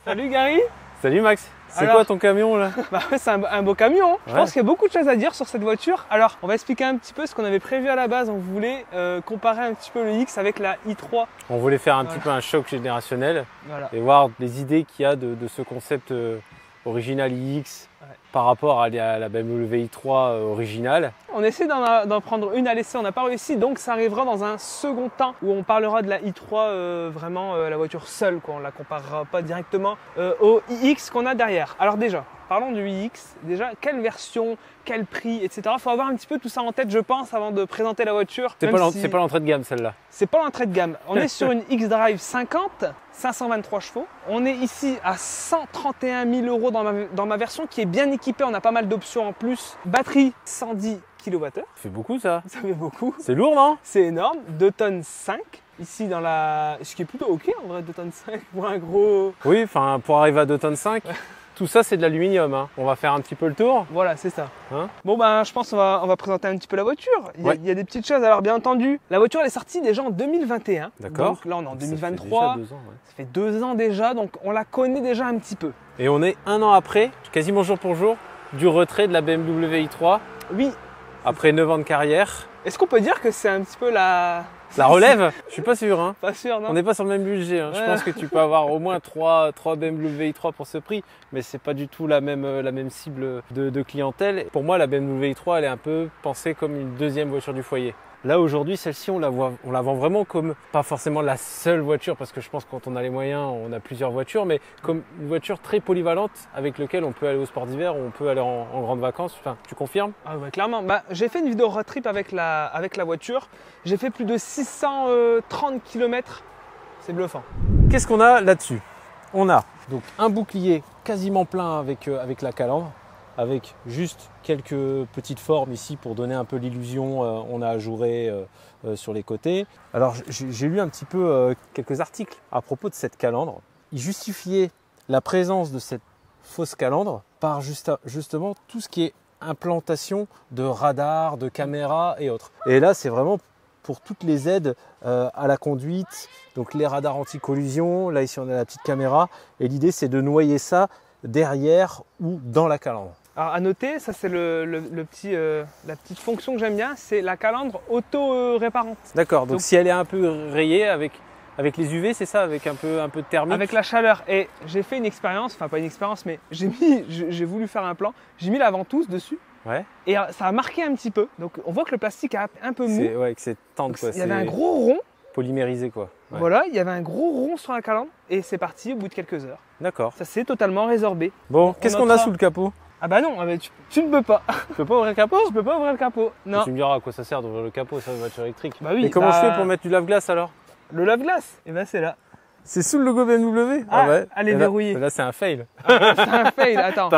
Salut Gary. Salut Max, c'est Alors, quoi ton camion là? Bah ouais, c'est un beau camion. Je Ouais. pense qu'il y a beaucoup de choses à dire sur cette voiture. Alors, on va expliquer un petit peu ce qu'on avait prévu à la base. On voulait comparer un petit peu le X avec la i3. On voulait faire un Ouais. petit peu un choc générationnel Voilà. et voir les idées qu'il y a de ce concept original iX Ouais. par rapport à la BMW i3 originale. On essaie d'en prendre une à l'essai, on n'a pas réussi, donc ça arrivera dans un second temps où on parlera de la i3 vraiment la voiture seule, quoi. On ne la comparera pas directement au iX qu'on a derrière. Alors déjà, parlons du iX. Déjà, quelle version, quel prix, etc. Il faut avoir un petit peu tout ça en tête, je pense, avant de présenter la voiture. C'est Même pas, si c'est pas l'entrée de gamme celle-là. c'est pas l'entrée de gamme. On est sur une X-Drive 50, 523 chevaux. On est ici à 131 000 € dans ma version qui est bien équipée. On a pas mal d'options en plus. Batterie 110 kWh. Ça fait beaucoup ça. Ça fait beaucoup. C'est lourd non? C'est énorme. 2 tonnes 5. Ici dans la... Ce qui est plutôt ok en vrai, 2 tonnes 5 pour un gros... Oui, enfin pour arriver à 2,5 tonnes, tout ça c'est de l'aluminium. Hein. On va faire un petit peu le tour. Voilà, c'est ça. Hein? Bon ben, je pense qu'on va présenter un petit peu la voiture. Ouais. Il y a des petites choses. Alors bien entendu, la voiture elle est sortie déjà en 2021. D'accord. Donc là on est en Ça fait 2023. déjà 2 ans, ouais. Ça fait 2 ans déjà, donc on la connaît déjà un petit peu. Et on est un an après, quasiment jour pour jour, du retrait de la BMW i3 Oui. après 9 ans de carrière. Est-ce qu'on peut dire que c'est un petit peu la... La relève? Je suis pas sûr. Hein. Pas sûr, non? On n'est pas sur le même budget. Hein. Je Ouais. pense que tu peux avoir au moins 3 BMW i3 pour ce prix, mais c'est pas du tout la même cible de clientèle. Pour moi, la BMW i3, elle est un peu pensée comme une deuxième voiture du foyer. Là, aujourd'hui, celle-ci, on la vend vraiment comme, pas forcément la seule voiture, parce que je pense que quand on a les moyens, on a plusieurs voitures, mais comme une voiture très polyvalente avec laquelle on peut aller au sport d'hiver, on peut aller en grandes vacances. Enfin, tu confirmes? Ah ouais, clairement. Bah, j'ai fait une vidéo road trip avec la voiture. J'ai fait plus de 630 km. C'est bluffant. Qu'est-ce qu'on a là-dessus? On a donc un bouclier quasiment plein avec la calandre, avec juste quelques petites formes ici pour donner un peu l'illusion. On a ajouré sur les côtés. Alors j'ai lu un petit peu quelques articles à propos de cette calandre. Ils justifiaient la présence de cette fausse calandre par justement tout ce qui est implantation de radars, de caméras et autres. Et là c'est vraiment pour toutes les aides à la conduite, donc les radars anti-collision, là ici on a la petite caméra, et l'idée c'est de noyer ça derrière ou dans la calandre. Alors à noter, ça c'est la petite fonction que j'aime bien, c'est la calandre auto-réparante. D'accord, donc Donc- si elle est un peu rayée avec les UV, c'est ça, avec un peu de thermique. Avec la chaleur. Et j'ai fait une expérience, enfin pas une expérience, mais j'ai voulu faire un plan. J'ai mis la ventouse dessus Ouais, et ça a marqué un petit peu. Donc on voit que le plastique est un peu mou. ouais, que c'est tendre Donc, quoi, il y avait un c'est gros rond. polymérisé quoi. Ouais. Voilà, il y avait un gros rond sur la calandre et c'est parti au bout de quelques heures. D'accord. Ça s'est totalement résorbé. Bon, qu'est-ce qu'on a notera- sous le capot? Ah bah non, mais tu ne peux pas. Tu peux pas ouvrir le capot? Tu peux pas ouvrir le capot. Non. Tu me diras à quoi ça sert d'ouvrir le capot, ça, une voiture électrique. Bah oui. Et comment bah, je fais pour mettre du lave-glace alors? le lave-glace? Et ben c'est là. C'est sous le logo BMW? Ah, ouais. elle est Et là- verrouillée. Là, c'est un fail. C'est un fail. Attends.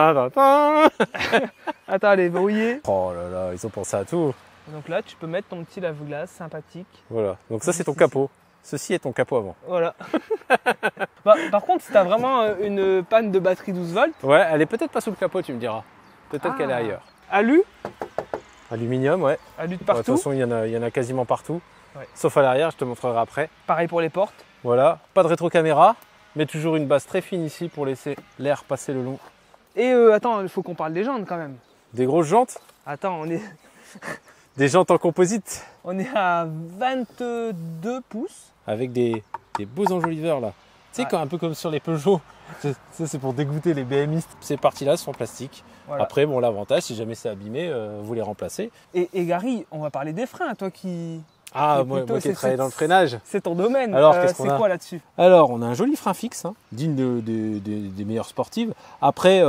Attends, elle est verrouillée. Oh là là, ils ont pensé à tout. Donc là, tu peux mettre ton petit lave-glace sympathique. Voilà, donc ça c'est ton capot. Ceci est ton capot avant. Voilà. Bah, par contre, si tu as vraiment une panne de batterie 12 volts, Ouais, elle est peut-être pas sous le capot, tu me diras. Peut-être qu'elle est ailleurs. alu Aluminium, ouais. de De toute partout. façon, il y en a quasiment partout. Ouais. Sauf à l'arrière, je te montrerai après. Pareil pour les portes. Voilà, pas de rétrocaméra, mais toujours une base très fine ici pour laisser l'air passer le long. Et attends, il faut qu'on parle des jantes quand même. Des grosses jantes, Attends, des jantes en composite, on est à 22 pouces. avec des beaux enjoliveurs là. Tu sais, Ouais. un peu comme sur les Peugeot. Ça, c'est pour dégoûter les BMistes. Ces parties-là sont en plastique. Voilà. Après, bon, l'avantage, si jamais c'est abîmé, vous les remplacez. Et Gary, on va parler des freins, toi qui... Ah, Et moi plutôt, qui ai c'est- travaillé dans le freinage. C'est ton domaine. Alors, qu'est-ce qu'on c'est a quoi là-dessus? Alors, on a un joli frein fixe, hein, digne des meilleures sportives. Après,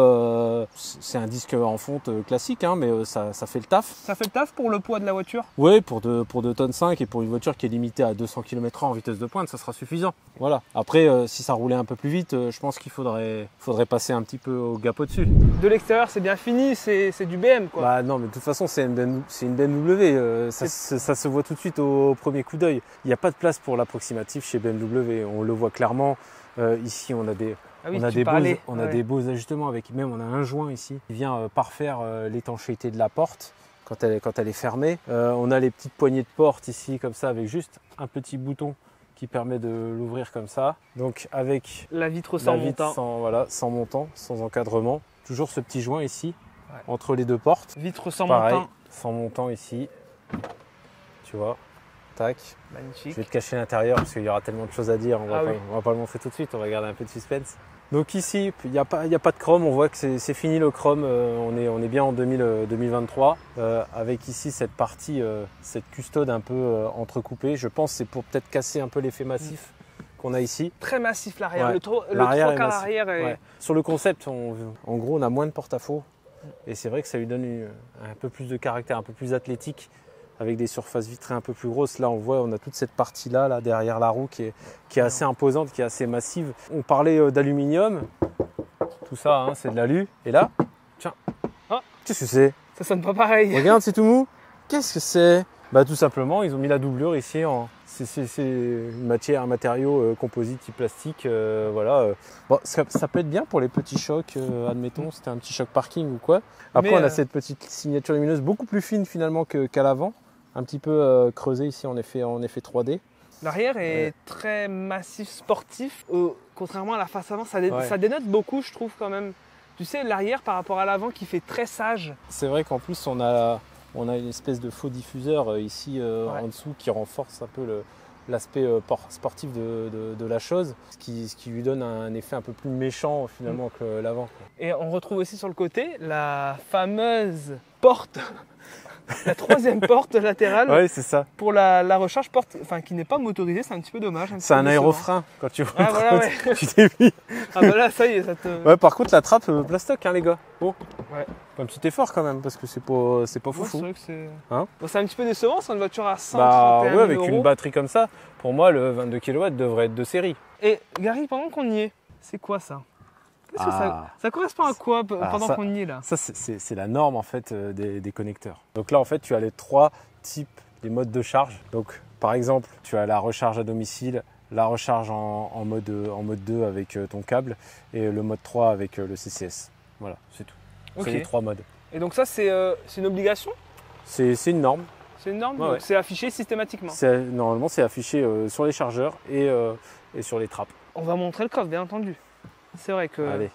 c'est un disque en fonte classique, hein, mais ça fait le taf. Ça fait le taf pour le poids de la voiture? Oui, pour 2 tonnes 5 et pour une voiture qui est limitée à 200 km/h en vitesse de pointe, ça sera suffisant. Voilà. Après, si ça roulait un peu plus vite, je pense qu'il faudrait passer un petit peu au gap au-dessus. De l'extérieur, c'est bien fini, c'est du BM quoi. Bah non, mais de toute façon, c'est une BMW. Ça se voit tout de suite au premier coup d'œil. Il n'y a pas de place pour l'approximatif chez BMW. On le voit clairement. Ici, on a des, Ah oui, on a tu des parlais. beaux, on a Ouais. des beaux ajustements avec même on a un joint ici qui vient parfaire l'étanchéité de la porte quand elle est fermée. On a les petites poignées de porte ici comme ça avec juste un petit bouton qui permet de l'ouvrir comme ça. Donc avec La vitre sans la vitre montant. sans montant, sans encadrement. Toujours ce petit joint ici, Ouais. entre les deux portes. Vitre sans Pareil, montant. sans montant ici. Tu vois, tac. Je Magnifique. vais te cacher l'intérieur parce qu'il y aura tellement de choses à dire. On va pas le montrer tout de suite, on va garder un peu de suspense. Donc ici, il n'y a pas de chrome, on voit que c'est fini le chrome, on est bien en 2023, avec ici cette partie, cette custode un peu entrecoupée. Je pense que c'est pour peut-être casser un peu l'effet massif qu'on a ici. Très massif l'arrière. Ouais. Le L'arrière est 3 quarts massif. arrière est... Ouais. Sur le concept, en gros, on a moins de porte-à-faux et c'est vrai que ça lui donne un peu plus de caractère, un peu plus athlétique, avec des surfaces vitrées un peu plus grosses. Là, on voit, on a toute cette partie-là, là, derrière la roue, qui est assez imposante, qui est assez massive. On parlait d'aluminium. Tout ça, hein, c'est de l'alu. Et là, tiens, Ah. qu'est-ce que c'est? Ça sonne pas pareil. Regarde, c'est tout mou. Qu'est-ce que c'est? Bah, tout simplement, ils ont mis la doublure ici. C'est une matière, un matériau composite type plastique. Voilà. Bon, ça peut être bien pour les petits chocs, admettons, c'était un petit choc parking ou quoi. Après, Mais, on a cette petite signature lumineuse beaucoup plus fine finalement qu'à l'avant. Un petit peu creusée ici en effet 3D. L'arrière est très massif, sportif. Contrairement à la face avant, ça dénote beaucoup, je trouve quand même. Tu sais, l'arrière par rapport à l'avant qui fait très sage. C'est vrai qu'en plus, on a une espèce de faux diffuseur ici en dessous qui renforce un peu l'aspect sportif de la chose, ce qui lui donne un effet un peu plus méchant finalement que l'avant. Et on retrouve aussi sur le côté la fameuse porte, la troisième porte latérale Oui, c'est ça. pour la recharge, qui n'est pas motorisée, c'est un petit peu dommage. C'est un aérofrein quand tu vois. Ah voilà, ouais. Tu t'es mis. Ah bah là, ça y est, ça te... Ouais, par contre, la trappe plastoc, hein, les gars. Oh. Ouais. Un petit effort quand même, parce que c'est pas Ouais, foufou. c'est vrai que c'est... Hein Bon, c'est un petit peu décevant, c'est une voiture à 131 Bah 000 ouais, avec euros. une batterie comme ça, pour moi, le 22 kW devrait être de série. Et Gary, pendant qu'on y est, c'est quoi ça? Qu'est-ce que ça correspond à quoi pendant qu'on y est là? Ça, c'est la norme en fait des connecteurs. Donc là, en fait, tu as les trois types, les modes de charge. Donc, par exemple, tu as la recharge à domicile, la recharge en mode 2 avec ton câble et le mode 3 avec le CCS. Voilà, c'est tout. Ok. C'est les trois modes. Et donc ça, c'est une obligation? C'est une norme. C'est une norme? Ouais, Donc ouais. c'est affiché systématiquement? Normalement, c'est affiché sur les chargeurs et sur les trappes. On va montrer le coffre, bien entendu. C'est vrai que Allez,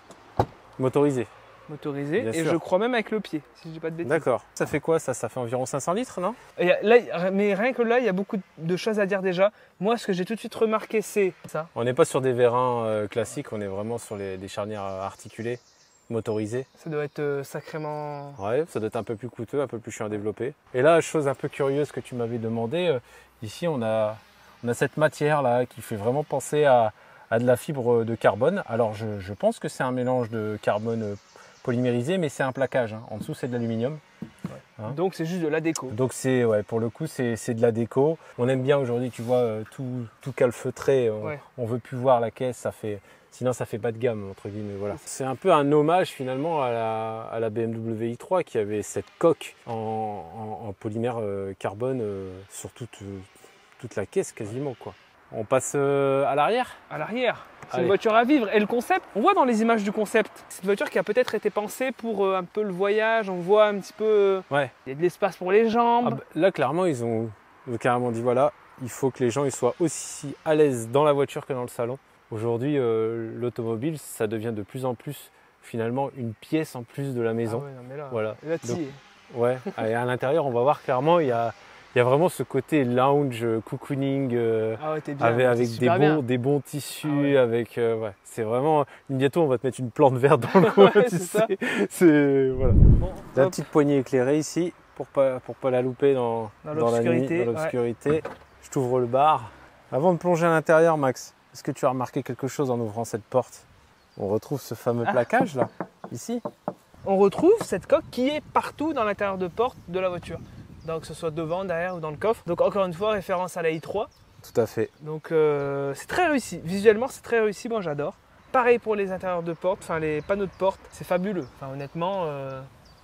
motorisé. motorisé, Bien et sûr. je crois même avec le pied, si je dis pas de bêtises. D'accord. Ça fait quoi ça? Ça fait environ 500 litres, non? Mais rien que là, il y a beaucoup de choses à dire déjà. Moi, ce que j'ai tout de suite remarqué, c'est ça. On n'est pas sur des vérins classiques, on est vraiment sur des charnières articulées, motorisées. Ça doit être sacrément... Ouais, ça doit être un peu plus coûteux, un peu plus chiant à développer. Et là, chose un peu curieuse que tu m'avais demandé, ici on a cette matière là qui fait vraiment penser à de la fibre de carbone. Alors je pense que c'est un mélange de carbone polymérisé, mais c'est un plaquage. Hein. En dessous, c'est de l'aluminium. Hein. Donc c'est juste de la déco. Donc c'est pour le coup c'est de la déco. On aime bien aujourd'hui, tu vois, tout calfeutré. On veut plus voir la caisse, sinon ça fait pas de gamme entre guillemets. Voilà. C'est un peu un hommage finalement à la BMW i3 qui avait cette coque en polymère carbone sur toute la caisse quasiment quoi. On passe à l'arrière. À l'arrière, c'est Allez. une voiture à vivre. Et le concept, on voit dans les images du concept, c'est une voiture qui a peut-être été pensée pour un peu le voyage. On voit un petit peu, Ouais. il y a de l'espace pour les jambes. Ah bah, là clairement ils ont carrément dit voilà, il faut que les gens ils soient aussi à l'aise dans la voiture que dans le salon. Aujourd'hui l'automobile ça devient de plus en plus finalement une pièce en plus de la maison. Ah ouais, non, mais là, Voilà. là, t'y Donc, es. ouais. Et à l'intérieur on va voir clairement il y a vraiment ce côté lounge, cocooning, Ah ouais, t'es bien. avec t'es des super bien. bons tissus, Ah ouais. avec ouais, c'est vraiment bientôt on va te mettre une plante verte dans le coin, Ouais, tu c'est ça. sais. C'est voilà. Bon, La hop, petite poignée éclairée ici pour pas la louper dans la nuit, l'obscurité, dans l'obscurité. Je t'ouvre le bar. Avant de plonger à l'intérieur, Max, est-ce que tu as remarqué quelque chose en ouvrant cette porte? On retrouve ce fameux plaquage là, ici. on retrouve cette coque qui est partout dans l'intérieur de porte de la voiture. Donc que ce soit devant, derrière ou dans le coffre. Donc encore une fois, référence à la i3. Tout à fait. Donc c'est très réussi. Visuellement, c'est très réussi. Moi, j'adore. Pareil pour les intérieurs de porte, enfin les panneaux de porte, c'est fabuleux. Enfin, honnêtement,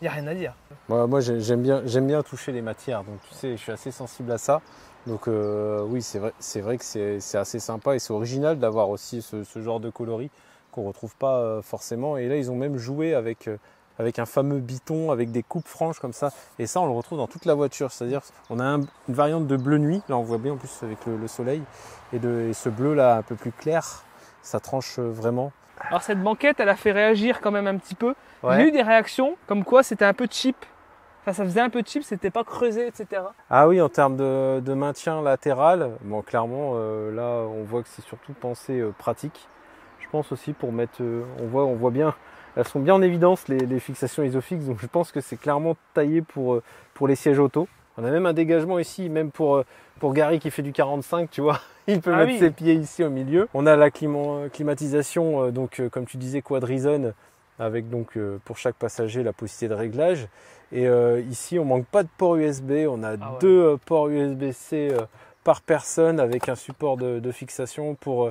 il n'y a rien à dire. Moi j'aime bien toucher les matières, donc tu sais, je suis assez sensible à ça. Donc oui, c'est vrai que c'est assez sympa et c'est original d'avoir aussi ce genre de coloris qu'on ne retrouve pas forcément. Et là, ils ont même joué avec avec un fameux biton, avec des coupes franches comme ça. Et ça, on le retrouve dans toute la voiture. C'est-à-dire, on a une variante de bleu nuit. Là, on voit bien en plus avec le soleil. Et ce bleu là, un peu plus clair, ça tranche vraiment. Alors cette banquette, elle a fait réagir quand même un petit peu. Ouais. Il y a eu des réactions comme quoi c'était un peu cheap. Enfin, ça faisait un peu cheap, c'était pas creusé, etc. Ah oui, en termes de maintien latéral, bon, clairement, là, on voit que c'est surtout pensé pratique. Je pense aussi pour mettre, on voit bien, elles sont bien en évidence les fixations isofix, donc je pense que c'est clairement taillé pour les sièges auto. On a même un dégagement ici, même pour Gary qui fait du 45, tu vois, il peut mettre ses pieds ici au milieu. On a la climatisation, donc comme tu disais, Quadrizone, avec donc pour chaque passager la possibilité de réglage. Et ici, on manque pas de port USB, on a deux ports USB-C par personne avec un support de fixation pour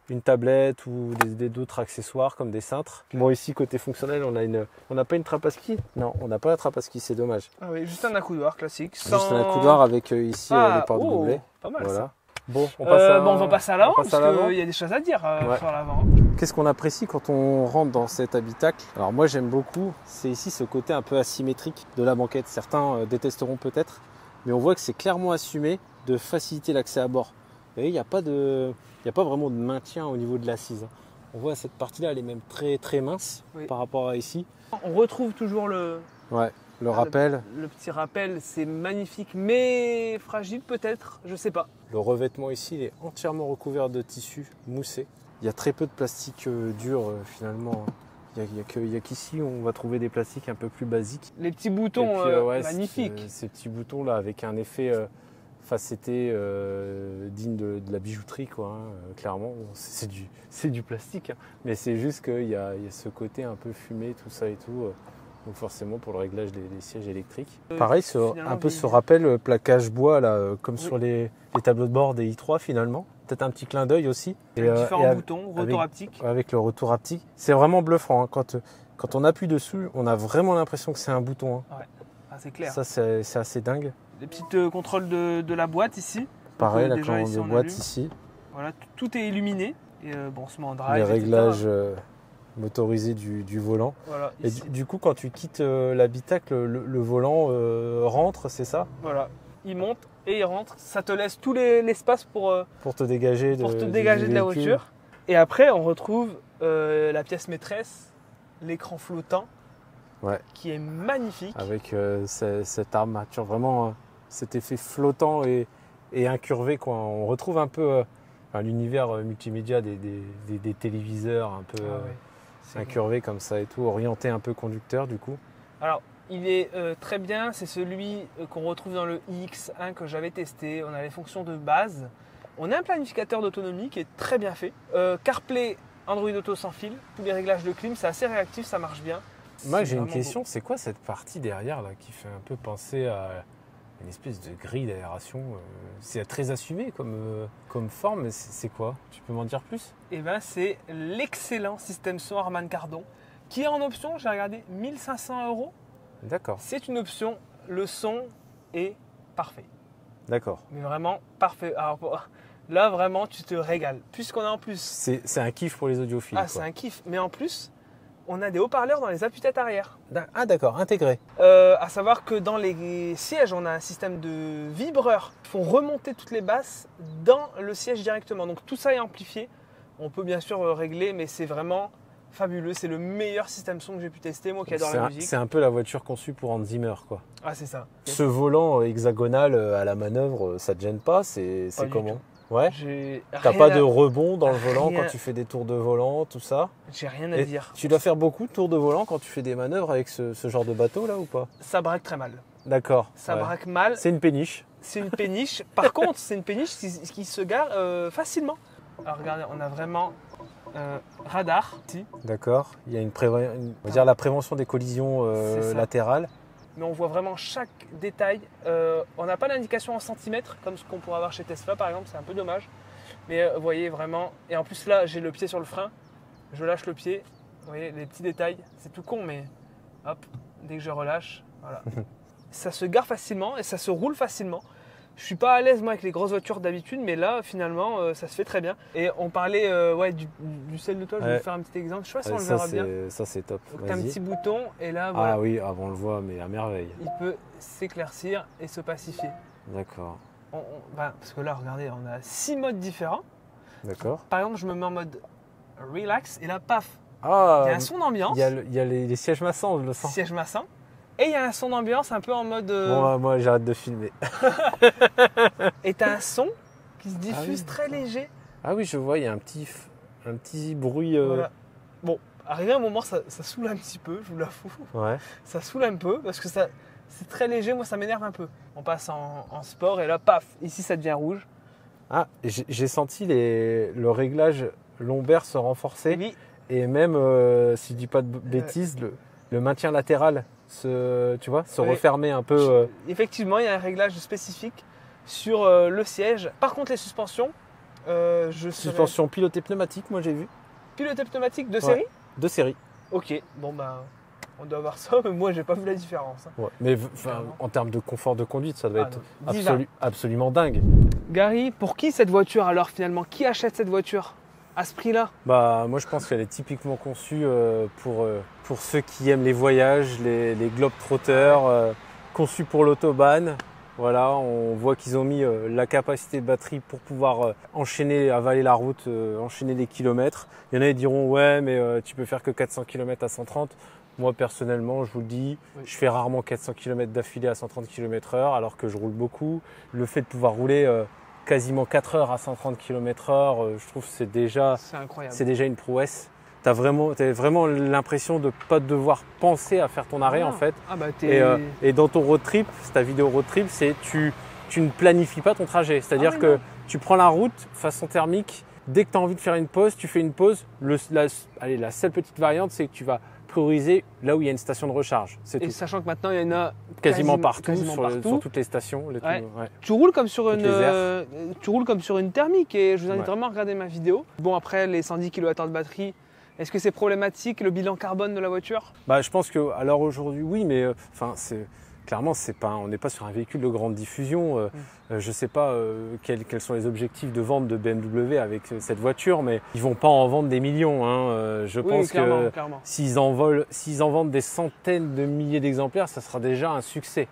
une tablette ou d'autres accessoires comme des cintres. Bon, ici, côté fonctionnel, on n'a pas une trappe à ski. Non, on n'a pas la trappe à ski, c'est dommage. Ah oui, juste un accoudoir classique. Juste un accoudoir avec ici les portes gobelets. Pas mal voilà. ça. Bon, on va passer à l'avant parce qu'il y a des choses à dire sur l'avant. Qu'est-ce qu'on apprécie quand on rentre dans cet habitacle? Alors moi j'aime beaucoup, c'est ici ce côté un peu asymétrique de la banquette. Certains détesteront peut-être, mais on voit que c'est clairement assumé de faciliter l'accès à bord. Vous voyez, il n'y a pas vraiment de maintien au niveau de l'assise. On voit cette partie-là, elle est même très très mince par rapport à ici. On retrouve toujours le rappel. Le petit rappel, c'est magnifique, mais fragile peut-être, je sais pas. Le revêtement ici, il est entièrement recouvert de tissu moussé. Il y a très peu de plastique dur finalement. Il n'y a qu'ici on va trouver des plastiques un peu plus basiques. Les petits boutons magnifiques. Ces petits boutons là avec un effet facetté digne de la bijouterie quoi. Clairement, c'est du plastique. Hein. Mais c'est juste qu'il y a ce côté un peu fumé, tout ça et tout. Donc forcément pour le réglage des sièges électriques. Pareil, un peu ce rappel plaquage bois là, comme sur les tableaux de bord des i3 finalement. Peut-être un petit clin d'œil aussi. Différents boutons, retour haptique. Avec le retour haptique. C'est vraiment bluffant. Hein. Quand on appuie dessus, on a vraiment l'impression que c'est un bouton. Hein. Ouais, c'est clair. Ça, c'est assez dingue. Les petites contrôles de la boîte ici. Pareil, la commande de boîte ici. Voilà, tout est illuminé. Et on se met en drive. Les réglages motorisés du volant. Voilà, et du coup, quand tu quittes l'habitacle, le volant rentre, c'est ça? Voilà, il monte et il rentre. Ça te laisse tout l'espace pour te dégager de la voiture. Et après, on retrouve la pièce maîtresse, l'écran flottant, qui est magnifique. Avec cette armature, vraiment cet effet flottant et incurvé, quoi. On retrouve un peu l'univers multimédia des téléviseurs un peu incurvé comme ça et tout, orienté un peu conducteur du coup. Alors, il est très bien, c'est celui qu'on retrouve dans le iX1 que j'avais testé. On a les fonctions de base. On a un planificateur d'autonomie qui est très bien fait. CarPlay, Android Auto sans fil, tous les réglages de clim, c'est assez réactif, ça marche bien. Moi j'ai une question, c'est quoi cette partie derrière là qui fait un peu penser à une espèce de grille d'aération? C'est très assumé comme forme, mais c'est quoi? Tu peux m'en dire plus? Eh bien c'est l'excellent système son Harman Kardon qui est en option, j'ai regardé, 1 500 €. D'accord. C'est une option, le son est parfait. D'accord. Mais vraiment parfait. Alors, là vraiment tu te régales. Puisqu'on a en plus... C'est un kiff pour les audiophiles. Ah, c'est un kiff. Mais en plus, on a des haut-parleurs dans les appuis-têtes arrière. Ah d'accord, intégré. À savoir que dans les sièges, on a un système de vibreurs qui font remonter toutes les basses dans le siège directement. Donc tout ça est amplifié. On peut bien sûr régler, mais c'est vraiment fabuleux. C'est le meilleur système son que j'ai pu tester, moi qui adore la musique. C'est un peu la voiture conçue pour Hans Zimmer, quoi. Ah, c'est ça. Ce volant hexagonal à la manœuvre, ça te gêne pas? C'est comment? Ouais. T'as pas de rebond dans le volant quand tu fais des tours de volant, tout ça? J'ai rien à dire. Tu dois faire beaucoup de tours de volant quand tu fais des manœuvres avec ce genre de bateau là ou pas? Ça braque très mal. D'accord. Ça braque mal. C'est une péniche. C'est une péniche. Par contre, c'est une péniche qui se gare facilement. Alors regardez, on a vraiment radar ici. D'accord. Il y a on va dire la prévention des collisions latérales. Mais on voit vraiment chaque détail. On n'a pas d'indication en centimètres comme ce qu'on pourrait avoir chez Tesla par exemple, c'est un peu dommage. Mais vous voyez vraiment, et en plus là j'ai le pied sur le frein, je lâche le pied, vous voyez les petits détails, c'est tout con mais hop, dès que je relâche, voilà. Ça se gare facilement et ça se roule facilement. Je suis pas à l'aise moi avec les grosses voitures d'habitude, mais là finalement ça se fait très bien. Et on parlait ouais, du sel de toit, je vais vous faire un petit exemple. Je sais pas si on le verra bien. Ça c'est top. Donc t'as un petit bouton et là voilà. Ah oui, on le voit, mais à merveille. Il peut s'éclaircir et se pacifier. D'accord. Parce que là, regardez, on a 6 modes différents. D'accord. Par exemple, je me mets en mode relax et là, paf, Ah, il y a un son d'ambiance. Il y a les sièges massants, je le sens. Siège massant. Et il y a un son d'ambiance un peu en mode. Bon, moi j'arrête de filmer. Et tu as un son qui se diffuse très léger. Ah oui, je vois, il y a un petit bruit. Voilà. Bon, arrivé à un moment, ça saoule un petit peu, je vous l'avoue. Ouais. Ça saoule un peu parce que c'est très léger, moi ça m'énerve un peu. On passe en sport et là, paf, ici ça devient rouge. Ah, j'ai senti le réglage lombaire se renforcer. Oui. Et même, si je dis pas de bêtises, le maintien latéral se refermer un peu. Effectivement, il y a un réglage spécifique sur le siège. Par contre, les suspensions, Suspension pilotée pneumatique, moi j'ai vu. Piloté pneumatique de série. De série. Ok, bon bah, on doit avoir ça, mais moi j'ai pas vu la différence. Ouais. Mais en termes de confort de conduite, ça doit être absolument dingue. Gary, pour qui cette voiture alors finalement? Qui achète cette voiture à ce prix-là? Bah, moi je pense qu'elle est typiquement conçue pour ceux qui aiment les voyages, les globetrotters, conçue pour l'autobahn. Voilà, on voit qu'ils ont mis la capacité de batterie pour pouvoir enchaîner, avaler la route, enchaîner les kilomètres. Il y en a qui diront ouais, mais tu peux faire que 400 km à 130. Moi personnellement, je vous le dis, je fais rarement 400 km d'affilée à 130 km/h alors que je roule beaucoup. Le fait de pouvoir rouler quasiment 4 heures à 130 km/h, je trouve que c'est déjà une prouesse. Tu as vraiment l'impression de ne pas devoir penser à faire ton arrêt en fait. Et dans ton road trip, ta vidéo road trip, c'est tu ne planifies pas ton trajet. C'est-à-dire que tu prends la route façon thermique, dès que tu as envie de faire une pause, tu fais une pause. La seule petite variante, c'est que tu vas prioriser là où il y a une station de recharge. Et sachant que maintenant, il y en a quasiment partout. Sur toutes les stations. Tu roules comme sur une thermique et je vous invite vraiment à regarder ma vidéo. Bon, après, les 110 kWh de batterie, est-ce que c'est problématique le bilan carbone de la voiture? Je pense qu'à l'heure aujourd'hui, oui, mais clairement, on n'est pas sur un véhicule de grande diffusion. Je ne sais pas quels sont les objectifs de vente de BMW avec cette voiture, mais ils ne vont pas en vendre des millions. Je pense que s'ils en vendent des centaines de milliers d'exemplaires, ça sera déjà un succès.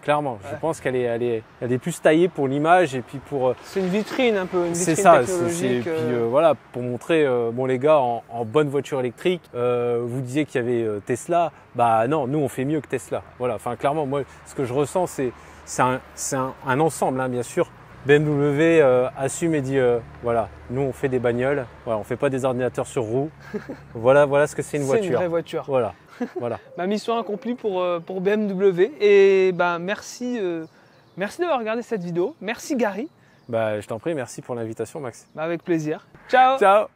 Clairement, je pense qu'elle est plus taillée pour l'image et puis pour. C'est une vitrine un peu, une vitrine technologique. Et puis voilà, pour montrer, bon les gars, en bonne voiture électrique, vous disiez qu'il y avait Tesla. Bah non, nous on fait mieux que Tesla. Voilà, clairement, moi, ce que je ressens, c'est un ensemble, bien sûr. BMW assume et dit voilà, nous on fait des bagnoles, voilà, on fait pas des ordinateurs sur roues. voilà ce que c'est une voiture. C'est une vraie voiture. Voilà. Mission accomplie pour BMW. Et merci d'avoir regardé cette vidéo. Merci Gary. Je t'en prie, merci pour l'invitation Max. Avec plaisir. Ciao. Ciao.